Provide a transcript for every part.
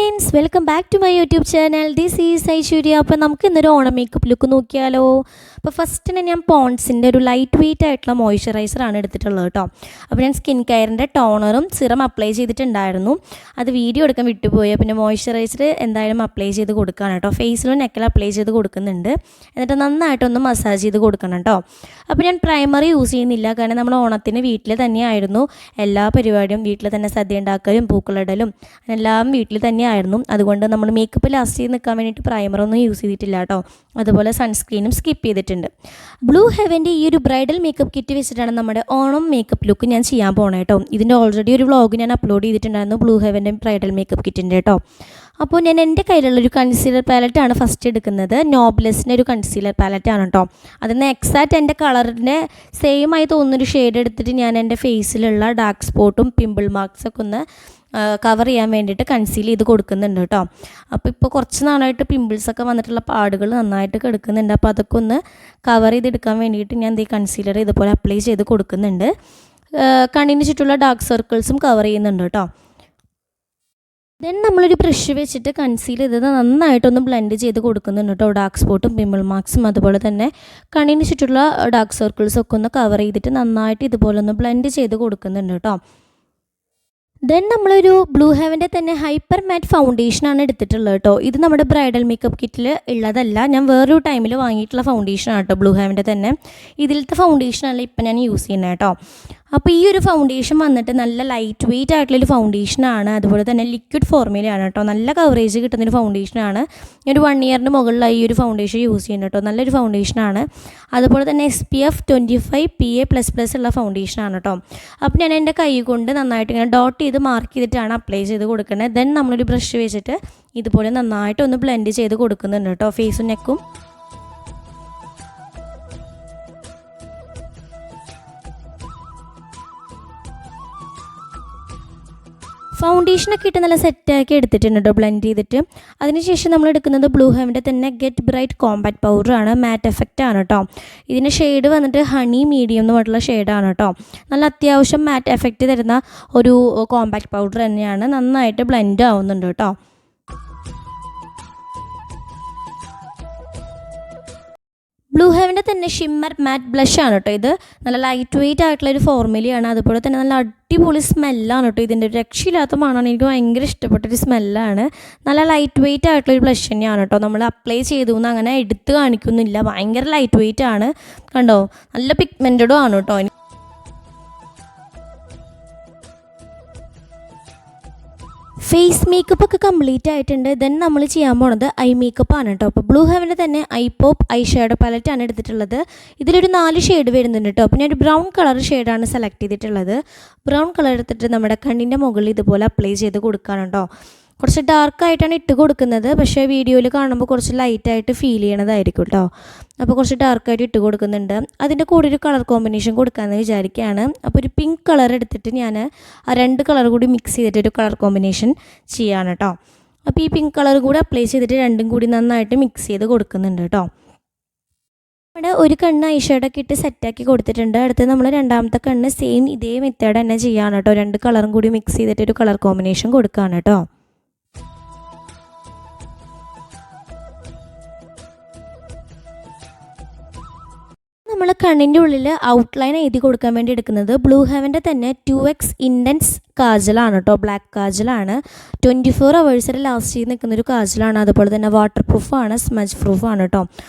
friends, welcome back to my YouTube channel. This is Aishwarya. അപ്പോൾ നമുക്ക് ഇന്നൊരു Onam makeup look നോക്കിയാലോ. അപ്പോൾ ഫസ്റ്റ് തന്നെ ഞാൻ പോൺസിൻ്റെ ഒരു ലൈറ്റ് വെയിറ്റ് ആയിട്ടുള്ള മോയ്സ്ചറൈസർ ആണ് എടുത്തിട്ടുള്ളത് കേട്ടോ. അപ്പോൾ ഞാൻ സ്കിൻ കെയറിൻ്റെ ടോണറും സിറം അപ്ലൈ ചെയ്തിട്ടുണ്ടായിരുന്നു. അത് വീഡിയോ എടുക്കാൻ വിട്ടുപോയി. പിന്നെ മോയ്സ്ചറൈസർ എന്തായാലും അപ്ലൈ ചെയ്ത് കൊടുക്കണം കേട്ടോ. ഫേസിലും നെക്കിലും അപ്ലൈ ചെയ്ത് കൊടുക്കുന്നുണ്ട്. എന്നിട്ട് നന്നായിട്ടൊന്ന് മസാജ് ചെയ്ത് കൊടുക്കണം കേട്ടോ. അപ്പോൾ ഞാൻ പ്രൈമറി യൂസ് ചെയ്യുന്നില്ല, കാരണം നമ്മൾ ഓണത്തിന് വീട്ടിൽ തന്നെയായിരുന്നു എല്ലാ പരിപാടിയും. വീട്ടിൽ തന്നെ സദ്യ ഉണ്ടാക്കലും പൂക്കളിടലും എല്ലാം വീട്ടിൽ തന്നെയായിരുന്നു. അതുകൊണ്ട് നമ്മൾ മേക്കപ്പ് ലാസ്റ്റ് ചെയ്ത് നിൽക്കാൻ വേണ്ടിയിട്ട് പ്രൈമറൊന്നും യൂസ് ചെയ്തിട്ടില്ല കേട്ടോ. അതുപോലെ സൺസ്ക്രീനും സ്കിപ്പ് ചെയ്തിട്ടുണ്ട്. ബ്ലൂ ഹെവൻ്റെ ഈ ഒരു ബ്രൈഡൽ മേക്കപ്പ് കിറ്റ് വെച്ചിട്ടാണ് നമ്മുടെ ഓണം മേക്കപ്പ് ലുക്ക് ഞാൻ ചെയ്യാൻ പോകണം കേട്ടോ. ഇതിൻ്റെ ഓൾറെഡി ഒരു വ്ളോഗ് ഞാൻ അപ്ലോഡ് ചെയ്തിട്ടുണ്ടായിരുന്നു ബ്ലൂ ഹെവൻ്റെ ബ്രൈഡൽ മേക്കപ്പ് കിറ്റിൻ്റെ കേട്ടോ. അപ്പോൾ ഞാൻ എൻ്റെ കയ്യിലുള്ളൊരു കൺസീലർ പാലറ്റാണ് ഫസ്റ്റ് എടുക്കുന്നത്. നോബ്ലെസിൻ്റെ ഒരു കൺസീലർ പാലറ്റാണ് കേട്ടോ. അതിന് എക്സാക്റ്റ് എൻ്റെ കളറിൻ്റെ സെയിം ആയി തോന്നുന്നൊരു ഷെയ്ഡ് എടുത്തിട്ട് ഞാൻ എൻ്റെ ഫേസിലുള്ള ഡാർക്ക് സ്പോട്ടും പിമ്പിൾ മാർക്സൊക്കെ ഒന്ന് കവർ ചെയ്യാൻ വേണ്ടിയിട്ട് കൺസീൽ ചെയ്ത് കൊടുക്കുന്നുണ്ട് കേട്ടോ. അപ്പോൾ ഇപ്പോൾ കുറച്ച് നാളായിട്ട് പിമ്പിൾസൊക്കെ വന്നിട്ടുള്ള പാടുകൾ നന്നായിട്ട് കിടക്കുന്നുണ്ട്. അപ്പോൾ അതൊക്കെ ഒന്ന് കവർ ചെയ്തെടുക്കാൻ വേണ്ടിയിട്ട് ഞാൻ ഈ കൺസീലർ ഇതുപോലെ അപ്ലൈ ചെയ്ത് കൊടുക്കുന്നുണ്ട്. കണ്ണിന് ചുറ്റുള്ള ഡാർക്ക് സർക്കിൾസും കവർ ചെയ്യുന്നുണ്ട് കേട്ടോ. ദെൻ നമ്മളൊരു ബ്രഷ് വെച്ചിട്ട് കൺസീൽ ചെയ്തത് നന്നായിട്ടൊന്ന് ബ്ലെൻഡ് ചെയ്ത് കൊടുക്കുന്നുണ്ട് കേട്ടോ. ഡാർക്ക് സ്പോട്ടും പിമ്പിൾ മാർക്സും അതുപോലെ തന്നെ കണ്ണിന് ചുറ്റുള്ള ഡാർക്ക് സർക്കിൾസൊക്കെ ഒന്ന് കവർ ചെയ്തിട്ട് നന്നായിട്ട് ഇതുപോലെ ഒന്ന് ബ്ലെൻഡ് ചെയ്ത് കൊടുക്കുന്നുണ്ട് കേട്ടോ. ദെൻ നമ്മളൊരു ബ്ലൂ ഹെവൻ്റെ തന്നെ ഹൈപ്പർ മാറ്റ് ഫൗണ്ടേഷനാണ് എടുത്തിട്ടുള്ളത് കേട്ടോ. ഇത് നമ്മുടെ ബ്രൈഡൽ മേക്കപ്പ് കിറ്റിൽ ഉള്ളതല്ല, ഞാൻ വേറൊരു ടൈമിൽ വാങ്ങിയിട്ടുള്ള ഫൗണ്ടേഷനാണ് കേട്ടോ. ബ്ലൂ ഹെവൻ്റെ തന്നെ ഇതിലത്തെ ഫൗണ്ടേഷനല്ല ഇപ്പം ഞാൻ യൂസ് ചെയ്യുന്നത് കേട്ടോ. അപ്പോൾ ഈ ഒരു ഫൗണ്ടേഷൻ വന്നിട്ട് നല്ല ലൈറ്റ് വെയിറ്റ് ആയിട്ടുള്ളൊരു ഫൗണ്ടേഷനാണ്. അതുപോലെ തന്നെ ലിക്വിഡ് ഫോർമുലയാണ് കേട്ടോ. നല്ല കവറേജ് കിട്ടുന്നൊരു ഫൗണ്ടേഷനാണ്. ഒരു 1 ഇയറിന് മുകളിലായി ഈ ഒരു ഫൗണ്ടേഷൻ യൂസ് ചെയ്യുന്നത് കേട്ടോ. നല്ലൊരു ഫൗണ്ടേഷനാണ്. അതുപോലെ തന്നെ SPF 25 PA++ ഉള്ള ഫൗണ്ടേഷനാണ് കേട്ടോ. അപ്പോൾ ഞാൻ എൻ്റെ കൈ കൊണ്ട് നന്നായിട്ട് ഇങ്ങനെ ഡോട്ട് ചെയ്ത് മാർക്ക് ചെയ്തിട്ടാണ് അപ്ലൈ ചെയ്ത് കൊടുക്കുന്നത്. ദെൻ നമ്മളൊരു ബ്രഷ് വെച്ചിട്ട് ഇതുപോലെ നന്നായിട്ട് ഒന്ന് ബ്ലെൻഡ് ചെയ്ത് കൊടുക്കുന്നുണ്ട് കേട്ടോ ഫേസും നെക്കും. ഫൗണ്ടേഷനൊക്കെ ഇട്ട് നല്ല സെറ്റാക്കി എടുത്തിട്ടുണ്ട് കേട്ടോ ബ്ലെൻഡ് ചെയ്തിട്ട്. അതിനുശേഷം നമ്മൾ എടുക്കുന്നത് ബ്ലൂ ഹെവൻ്റെ തന്നെ ഗെറ്റ് ബ്രൈറ്റ് കോമ്പാക്ട് പൗഡറാണ്. മാറ്റ് എഫക്റ്റ് ആണ് കേട്ടോ. ഇതിൻ്റെ ഷെയ്ഡ് വന്നിട്ട് ഹണി മീഡിയം എന്ന് പറഞ്ഞിട്ടുള്ള ഷെയ്ഡാണ് കേട്ടോ. നല്ല അത്യാവശ്യം മാറ്റ് എഫക്റ്റ് തരുന്ന ഒരു കോമ്പാക്ട് പൗഡർ തന്നെയാണ്. നന്നായിട്ട് ബ്ലെൻഡ് ആവുന്നുണ്ട് കേട്ടോ. ബ്ലൂ ഹെവൻ്റെ തന്നെ ഷിമ്മർ മാറ്റ് ബ്ലഷ് ആണ് കേട്ടോ. ഇത് നല്ല ലൈറ്റ് വെയിറ്റ് ആയിട്ടുള്ളൊരു ഫോർമുലയാണ്. അതുപോലെ തന്നെ നല്ല അടിപൊളി സ്മെല്ലാണ് കേട്ടോ. ഇതിൻ്റെ ഒരു രക്ഷയില്ലാത്ത മണമാണ്. എനിക്ക് ഭയങ്കര ഇഷ്ടപ്പെട്ടൊരു സ്മെല്ലാണ്. നല്ല ലൈറ്റ് വെയിറ്റ് ആയിട്ടുള്ളൊരു ബ്ലഷ് തന്നെയാണ് കേട്ടോ. നമ്മൾ അപ്ലൈ ചെയ്തു എന്ന് അങ്ങനെ എടുത്ത് കാണിക്കുന്നില്ല. ഭയങ്കര ലൈറ്റ് വെയിറ്റ് ആണ് കണ്ടോ. നല്ല പിഗ്മെൻറ്റഡും ആണ് കേട്ടോ. ഫേസ് മേക്കപ്പ് ഒക്കെ കംപ്ലീറ്റ് ആയിട്ടുണ്ട്. ദെൻ നമ്മൾ ചെയ്യാൻ പോണത് ഐ മേക്കപ്പ് ആണ് കേട്ടോ. അപ്പോൾ ബ്ലൂ ഹെവൻ്റെ തന്നെ ഐ പോപ്പ് ഐ ഷാഡോ പാലറ്റാണ് എടുത്തിട്ടുള്ളത്. ഇതിലൊരു 4 ഷെയ്ഡ് വരുന്നുണ്ട് കേട്ടോ. അപ്പോൾ ഞാനൊരു ബ്രൗൺ കളർ ഷെയ്ഡാണ് സെലക്ട് ചെയ്തിട്ടുള്ളത്. ബ്രൗൺ കളർ എടുത്തിട്ട് നമ്മുടെ കണ്ണിൻ്റെ മുകളിൽ ഇതുപോലെ അപ്ലൈ ചെയ്ത് കൊടുക്കുകയാണ് കേട്ടോ. കുറച്ച് ഡാർക്കായിട്ടാണ് ഇട്ട് കൊടുക്കുന്നത്, പക്ഷേ വീഡിയോയിൽ കാണുമ്പോൾ കുറച്ച് ലൈറ്റായിട്ട് ഫീൽ ചെയ്യണതായിരിക്കും കേട്ടോ. അപ്പോൾ കുറച്ച് ഡാർക്കായിട്ട് ഇട്ട് കൊടുക്കുന്നുണ്ട്. അതിൻ്റെ കൂടെ ഒരു കളർ കോമ്പിനേഷൻ കൊടുക്കാമെന്ന് വിചാരിക്കുകയാണ്. അപ്പോൾ ഒരു പിങ്ക് കളർ എടുത്തിട്ട് ഞാൻ ആ 2 കളർ കൂടി മിക്സ് ചെയ്തിട്ട് ഒരു കളർ കോമ്പിനേഷൻ ചെയ്യാണ് കേട്ടോ. അപ്പോൾ ഈ പിങ്ക് കളർ കൂടി അപ്ലൈ ചെയ്തിട്ട് രണ്ടും കൂടി നന്നായിട്ട് മിക്സ് ചെയ്ത് കൊടുക്കുന്നുണ്ട് കേട്ടോ. നമ്മുടെ ഒരു കണ്ണ് ഐഷാഡൊക്കെ ഇട്ട് സെറ്റാക്കി കൊടുത്തിട്ടുണ്ട്. അടുത്ത് നമ്മൾ രണ്ടാമത്തെ കണ്ണ് സെയിം ഇതേ മെത്തേഡ് തന്നെ ചെയ്യാണ് കേട്ടോ. 2 കളറും കൂടി മിക്സ് ചെയ്തിട്ട് ഒരു കളർ കോമ്പിനേഷൻ കൊടുക്കുകയാണ് കേട്ടോ. നമ്മൾ കണ്ണിൻ്റെ ഉള്ളിൽ ഔട്ട്ലൈൻ എഴുതി കൊടുക്കാൻ വേണ്ടി എടുക്കുന്നത് ബ്ലൂ ഹെവൻ്റെ തന്നെ 2X ഇൻറ്റൻസ് കാജലാണ് കേട്ടോ. ബ്ലാക്ക് കാജലാണ്. 24 hours ലാസ്റ്റ് ചെയ്ത് നിൽക്കുന്നൊരു കാജലാണ്. അതുപോലെ തന്നെ വാട്ടർ പ്രൂഫാണ്, സ്മജ് പ്രൂഫാണ് കേട്ടോ.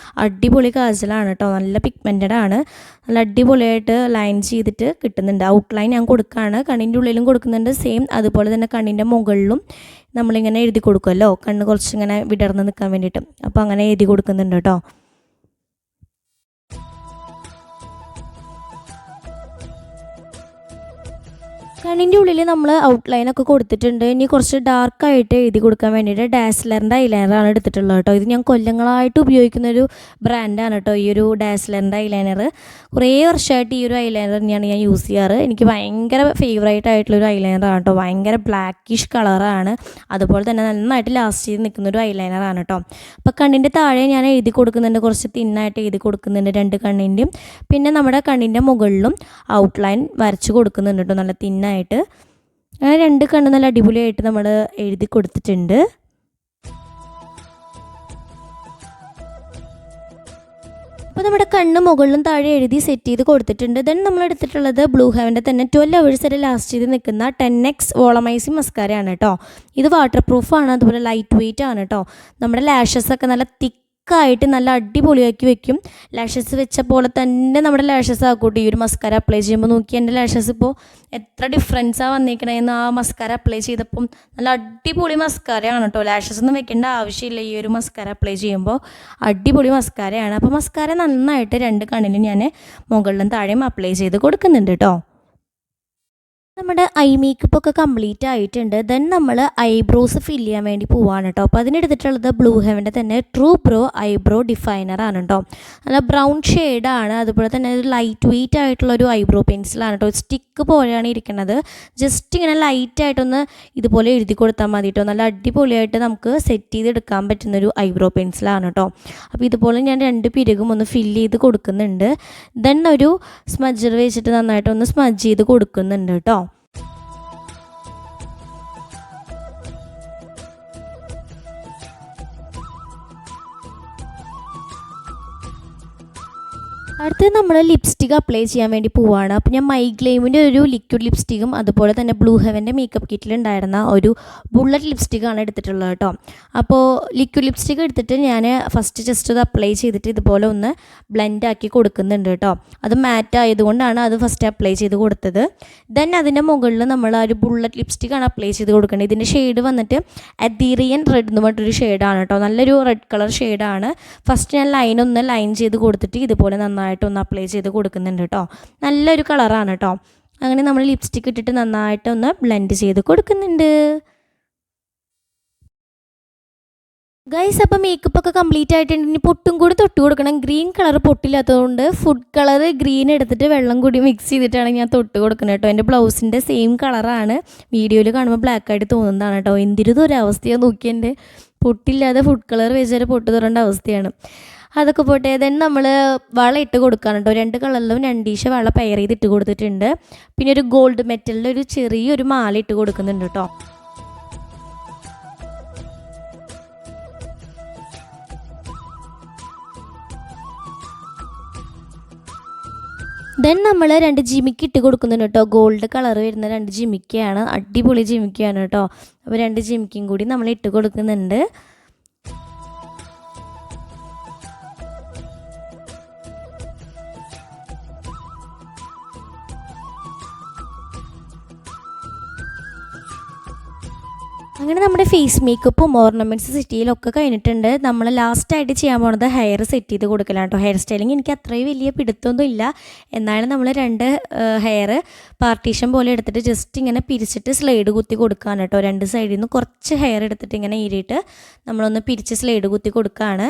അടിപൊളി കാജലാണ് കേട്ടോ. നല്ല പിഗ്മെൻറ്റഡ് ആണ്. നല്ല അടിപൊളിയായിട്ട് ലൈൻ ചെയ്തിട്ട് കിട്ടുന്നുണ്ട്. ഔട്ട്ലൈൻ ഞാൻ കൊടുക്കുകയാണ്. കണ്ണിൻ്റെ ഉള്ളിലും കൊടുക്കുന്നുണ്ട് സെയിം. അതുപോലെ തന്നെ കണ്ണിൻ്റെ മുകളിലും നമ്മളിങ്ങനെ എഴുതി കൊടുക്കുമല്ലോ, കണ്ണ് കുറച്ചിങ്ങനെ വിടർന്ന് നിൽക്കാൻ വേണ്ടിയിട്ട്. അപ്പോൾ അങ്ങനെ എഴുതി കൊടുക്കുന്നുണ്ട് കേട്ടോ. കണ്ണിൻ്റെ ഉള്ളിൽ നമ്മൾ ഔട്ട്ലൈനൊക്കെ കൊടുത്തിട്ടുണ്ട്. ഇനി കുറച്ച് ഡാർക്കായിട്ട് എഴുതി കൊടുക്കാൻ വേണ്ടിയിട്ട് ഡാസ്ലറിൻ്റെ ഐലൈനറാണ് എടുത്തിട്ടുള്ളത് കേട്ടോ. ഇത് ഞാൻ കൊല്ലങ്ങളായിട്ട് ഉപയോഗിക്കുന്നൊരു ബ്രാൻഡാണ് കേട്ടോ ഈ ഒരു ഡാസ്ലറിൻ്റെ ഐലൈനർ. കുറേ വർഷമായിട്ട് ഈ ഒരു ഐലൈനർ തന്നെയാണ് ഞാൻ യൂസ് ചെയ്യാറ്. എനിക്ക് ഭയങ്കര ഫേവറേറ്റ് ആയിട്ടുള്ളൊരു ഐലൈനറാണ് കേട്ടോ. ഭയങ്കര ബ്ലാക്കിഷ് കളറാണ്. അതുപോലെ തന്നെ നന്നായിട്ട് ലാസ്റ്റ് ചെയ്ത് നിൽക്കുന്നൊരു ഐലൈനറാണ് കേട്ടോ. അപ്പോൾ കണ്ണിൻ്റെ താഴെ ഞാൻ എഴുതി കൊടുക്കുന്നുണ്ട്, കുറച്ച് തിന്നായിട്ട് എഴുതി കൊടുക്കുന്നുണ്ട് 2 കണ്ണിൻ്റെയും. പിന്നെ നമ്മുടെ കണ്ണിൻ്റെ മുകളിലും ഔട്ട്ലൈൻ വരച്ച് കൊടുക്കുന്നുണ്ട് കേട്ടോ, നല്ല തിന്നായിട്ട്. അങ്ങനെ 2 കണ്ണ് നല്ല അടിപൊളിയായിട്ട് നമ്മൾ എഴുതി കൊടുത്തിട്ടുണ്ട്. അപ്പോൾ നമ്മുടെ കണ്ണ് മുകളിലും താഴെ എഴുതി സെറ്റ് ചെയ്ത് കൊടുത്തിട്ടുണ്ട്. ദെൻ നമ്മൾ എടുത്തിട്ടുള്ളത് ബ്ലൂ ഹെവൻ്റെ തന്നെ 12 hours വരെ ലാസ്റ്റ് ചെയ്ത് നിൽക്കുന്ന 10x വോളമൈസിങ് മസ്കാരയാണ് കേട്ടോ. ഇത് വാട്ടർ പ്രൂഫാണ്, അതുപോലെ ലൈറ്റ് വെയിറ്റ് ആണ് കേട്ടോ. നമ്മുടെ ലാഷസൊക്കെ നല്ല തിക്കായിട്ട് നല്ല അടിപൊളിയാക്കി വെക്കും. ലാഷസ് വെച്ച പോലെ തന്നെ നമ്മുടെ ലാഷസ് ആക്കൂട്ടി ഈ ഒരു മസ്കാര അപ്ലൈ ചെയ്യുമ്പോൾ. നോക്കി എൻ്റെ ലാഷസ് ഇപ്പോൾ എത്ര ഡിഫറൻസാണ് വന്നിരിക്കണേന്ന് ആ മസ്കാര അപ്ലൈ ചെയ്തപ്പം. നല്ല അടിപൊളി മസ്കാരയാണ് കേട്ടോ. ലാഷസ് ഒന്നും വെക്കേണ്ട ആവശ്യമില്ല ഈ ഒരു മസ്കാര അപ്ലൈ ചെയ്യുമ്പോൾ. അടിപൊളി മസ്കാരയാണ്. അപ്പോൾ മസ്കാര നന്നായിട്ട് 2 കണ്ണിലും ഞാൻ മുകളിലും താഴെയും അപ്ലൈ ചെയ്ത് കൊടുക്കുന്നുണ്ട് കേട്ടോ. നമ്മുടെ ഐ മേക്കപ്പ് ഒക്കെ കംപ്ലീറ്റ് ആയിട്ടുണ്ട്. ദെൻ നമ്മൾ ഐബ്രോസ് ഫില്ല് ചെയ്യാൻ വേണ്ടി പോവാണ് കേട്ടോ. അപ്പോൾ അതിനെടുത്തിട്ടുള്ളത് ബ്ലൂ ഹെവൻ്റെ തന്നെ ട്രൂ ബ്രോ ഐബ്രോ ഡിഫൈനർ ആണ് കേട്ടോ. നല്ല ബ്രൗൺ ഷെയ്ഡാണ്. അതുപോലെ തന്നെ ഒരു ലൈറ്റ് വെയിറ്റ് ആയിട്ടുള്ളൊരു ഐബ്രോ പെൻസിലാണ് കേട്ടോ. സ്റ്റിക്ക് പോലെയാണ് ഇരിക്കുന്നത്. ജസ്റ്റ് ഇങ്ങനെ ലൈറ്റായിട്ടൊന്ന് ഇതുപോലെ എഴുതി കൊടുത്താൽ മതി കേട്ടോ. നല്ല അടിപൊളിയായിട്ട് നമുക്ക് സെറ്റ് ചെയ്തെടുക്കാൻ പറ്റുന്നൊരു ഐബ്രോ പെൻസിലാണ് കേട്ടോ. അപ്പോൾ ഇതുപോലെ ഞാൻ 2 പിരികും ഒന്ന് ഫില്ല് ചെയ്ത് കൊടുക്കുന്നുണ്ട്. ദെൻ ഒരു സ്മജ്ജർ വെച്ചിട്ട് നന്നായിട്ടൊന്ന് സ്മജ് ചെയ്ത് കൊടുക്കുന്നുണ്ട് കേട്ടോ. അടുത്തത് നമ്മൾ ലിപ്സ്റ്റിക്ക് അപ്ലൈ ചെയ്യാൻ വേണ്ടി പോവുകയാണ്. അപ്പോൾ ഞാൻ മൈഗ്ലെയിമിൻ്റെ ഒരു ലിക്വിഡ് ലിപ്സ്റ്റിക്കും അതുപോലെ തന്നെ ബ്ലൂ ഹെവൻ്റെ മേക്കപ്പ് കിറ്റിലുണ്ടായിരുന്ന ഒരു ബുള്ളറ്റ് ലിപ്സ്റ്റിക്കാണ് എടുത്തിട്ടുള്ളത് കേട്ടോ. അപ്പോൾ ലിക്വിഡ് ലിപ്സ്റ്റിക്ക് എടുത്തിട്ട് ഞാൻ ഫസ്റ്റ് ജസ്റ്റ് അത് അപ്ലൈ ചെയ്തിട്ട് ഇതുപോലെ ഒന്ന് ബ്ലെൻഡ് ആക്കി കൊടുക്കുന്നുണ്ട് കേട്ടോ. അത് മാറ്റ് ആയതുകൊണ്ടാണ് അത് ഫസ്റ്റ് അപ്ലൈ ചെയ്ത് കൊടുത്തത്. ദെൻ അതിൻ്റെ മുകളിൽ നമ്മൾ ആ ഒരു ബുള്ളറ്റ് ലിപ്സ്റ്റിക്കാണ് അപ്ലൈ ചെയ്ത് കൊടുക്കേണ്ടത്. ഇതിൻ്റെ ഷെയ്ഡ് വന്നിട്ട് അദീറിയൻ റെഡ് എന്ന് പറഞ്ഞിട്ടൊരു ഷെയ്ഡാണ് കേട്ടോ. നല്ലൊരു റെഡ് കളർ ഷെയ്ഡാണ്. ഫസ്റ്റ് ഞാൻ ലൈൻ ചെയ്ത് കൊടുത്തിട്ട് ഇതുപോലെ നന്നായിട്ടൊന്ന് അപ്ലൈ ചെയ്ത് കൊടുക്കുന്നുണ്ട് കേട്ടോ. നല്ലൊരു കളറാണ് കേട്ടോ. അങ്ങനെ നമ്മൾ ലിപ്സ്റ്റിക്ക് ഇട്ടിട്ട് നന്നായിട്ടൊന്ന് ബ്ലെൻഡ് ചെയ്ത് കൊടുക്കുന്നുണ്ട്. ഗൈസ് അപ്പോൾ മേക്കപ്പ് ഒക്കെ കംപ്ലീറ്റ് ആയിട്ടുണ്ട്. ഇനി പൊട്ടും കൂടി തൊട്ട് കൊടുക്കണം. ഗ്രീൻ കളർ പൊട്ടില്ലാത്തതുകൊണ്ട് ഫുഡ് കളർ ഗ്രീൻ എടുത്തിട്ട് വെള്ളം കൂടി മിക്സ് ചെയ്തിട്ടാണ് ഞാൻ തൊട്ട് കൊടുക്കുന്നത് കേട്ടോ. എൻ്റെ ബ്ലൗസിൻ്റെ സെയിം കളറാണ്. വീഡിയോയിൽ കാണുമ്പോൾ ബ്ലാക്ക് ആയിട്ട് തോന്നുന്നതാണ് കേട്ടോ. എന്തിരുതൊരവസ്ഥയാണ് നോക്കി. എൻ്റെ പൊട്ടില്ലാതെ ഫുഡ് കളർ വെച്ചാൽ പൊട്ട് തൊടേണ്ട അവസ്ഥയാണ്. അതൊക്കെ പോട്ടെ. ദെൻ നമ്മൾ വള ഇട്ട് കൊടുക്കാൻ കേട്ടോ. 2 കളറിലും 2 ഈശ വള പെയർ ചെയ്ത് ഇട്ട് കൊടുത്തിട്ടുണ്ട്. പിന്നെ ഒരു ഗോൾഡ് മെറ്റലിൻ്റെ ഒരു ചെറിയൊരു മാല ഇട്ട് കൊടുക്കുന്നുണ്ട് കേട്ടോ. ദെൻ നമ്മൾ 2 ജിമിക്ക് ഇട്ട് കൊടുക്കുന്നുണ്ട് കേട്ടോ. ഗോൾഡ് കളർ വരുന്ന 2 ജിമിക്കയാണ്. അടിപൊളി ജിമിക്കയാണ് കേട്ടോ. അപ്പോൾ 2 ജിമിക്കും കൂടി നമ്മൾ ഇട്ട് കൊടുക്കുന്നുണ്ട്. അങ്ങനെ നമ്മുടെ ഫേസ് മേക്കപ്പും ഓർണമെൻറ്റ്സ് സെറ്റ് ചെയ്യലൊക്കെ കഴിഞ്ഞിട്ടുണ്ട്. നമ്മൾ ലാസ്റ്റായിട്ട് ചെയ്യാൻ പോകുന്നത് ഹെയർ സെറ്റ് ചെയ്ത് കൊടുക്കലാണ് കേട്ടോ. ഹെയർ സ്റ്റൈലിങ് എനിക്ക് അത്രയും വലിയ പിടുത്തമൊന്നും ഇല്ല. എന്നാലും നമ്മൾ 2 ഹെയർ പാർട്ടീഷൻ പോലെ എടുത്തിട്ട് ജസ്റ്റ് ഇങ്ങനെ പിരിച്ചിട്ട് സ്ലൈഡ് കുത്തി കൊടുക്കുകയാണ് കേട്ടോ. 2 സൈഡിൽ നിന്ന് കുറച്ച് ഹെയർ എടുത്തിട്ട് ഇങ്ങനെ ഈരിയിട്ട് നമ്മളൊന്ന് പിരിച്ച് സ്ലൈഡ് കുത്തി കൊടുക്കുകയാണ്.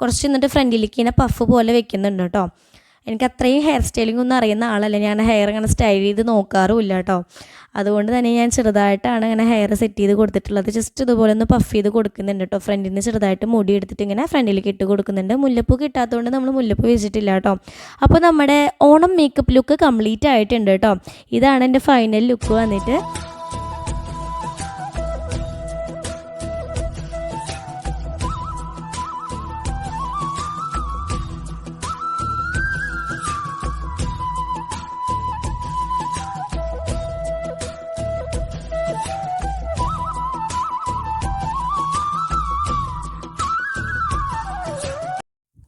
കുറച്ച് എന്നിട്ട് ഫ്രണ്ടിലേക്ക് ഇങ്ങനെ പഫ് പോലെ വെക്കുന്നുണ്ട് കേട്ടോ. എനിക്ക് അത്രയും ഹെയർ സ്റ്റൈലിംഗ് ഒന്നും അറിയുന്ന ആളല്ല. ഞാൻ ഹെയർ ഇങ്ങനെ സ്റ്റൈൽ ചെയ്ത് നോക്കാറുമില്ല കേട്ടോ. അതുകൊണ്ട് തന്നെ ഞാൻ ചെറുതായിട്ടാണ് ഇങ്ങനെ ഹെയർ സെറ്റ് ചെയ്ത് കൊടുത്തിട്ടുള്ളത്. ജസ്റ്റ് ഇതുപോലെ ഒന്ന് പഫ് ചെയ്ത് കൊടുക്കുന്നുണ്ട് കേട്ടോ. ഫ്രണ്ടിൽ നിന്ന് ചെറുതായിട്ട് മുടി എടുത്തിട്ട് ഇങ്ങനെ ഫ്രണ്ടിലേക്ക് ഇട്ട് കൊടുക്കുന്നുണ്ട്. മുല്ലപ്പൂ കിട്ടാത്തതുകൊണ്ട് നമ്മൾ മുല്ലപ്പൂ വെച്ചിട്ടില്ല കേട്ടോ. അപ്പോൾ നമ്മുടെ ഓണം മേക്കപ്പ് ലുക്ക് കംപ്ലീറ്റ് ആയിട്ടുണ്ട് കേട്ടോ. ഇതാണ് എൻ്റെ ഫൈനൽ ലുക്ക് വന്നിട്ട്.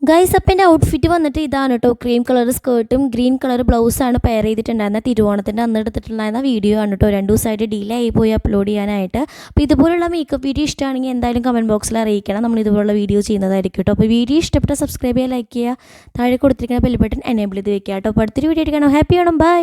ഗൈസ് അപ്പം എൻ്റെ ഔട്ട്ഫിറ്റ് വന്നിട്ട് ഇതാണ് കേട്ടോ. ക്രീം കളർ സ്കേർട്ടും ഗ്രീൻ കളർ ബ്ലൗസാണ് പെയർ ചെയ്തിട്ടുണ്ടായിരുന്ന. തിരുവോണത്തിൻ്റെ അന്ന് എടുത്തിട്ടുണ്ടായിരുന്ന വീഡിയോ ആണ് കേട്ടോ. 2 ദിവസമായിട്ട് ഡിലേ ആയി പോയി അപ്ലോഡ് ചെയ്യാനായിട്ട്. അപ്പോൾ ഇതുപോലുള്ള മേക്കപ്പ് വീഡിയോ ഇഷ്ടമാണെങ്കിൽ എന്തായാലും കമൻറ്റ് ബോക്സിൽ അറിയിക്കണം. നമ്മൾ ഇതുപോലുള്ള വീഡിയോ ചെയ്യുന്നതായിരിക്കും കേട്ടോ. അപ്പോൾ വീഡിയോ ഇഷ്ടപ്പെട്ട സബ്സ്ക്രൈബ് ചെയ്യുക, ലൈക്ക് ചെയ്യുക, താഴെ കൊടുത്തിരിക്കുന്ന ബെൽ ബട്ടൺ എനേബിൾ ചെയ്ത് വെക്കുക കേട്ടോ. അപ്പോൾ അടുത്തൊരു വീഡിയോ ആയിട്ട് കാണാം. ഹാപ്പി ഓണം. ബൈ.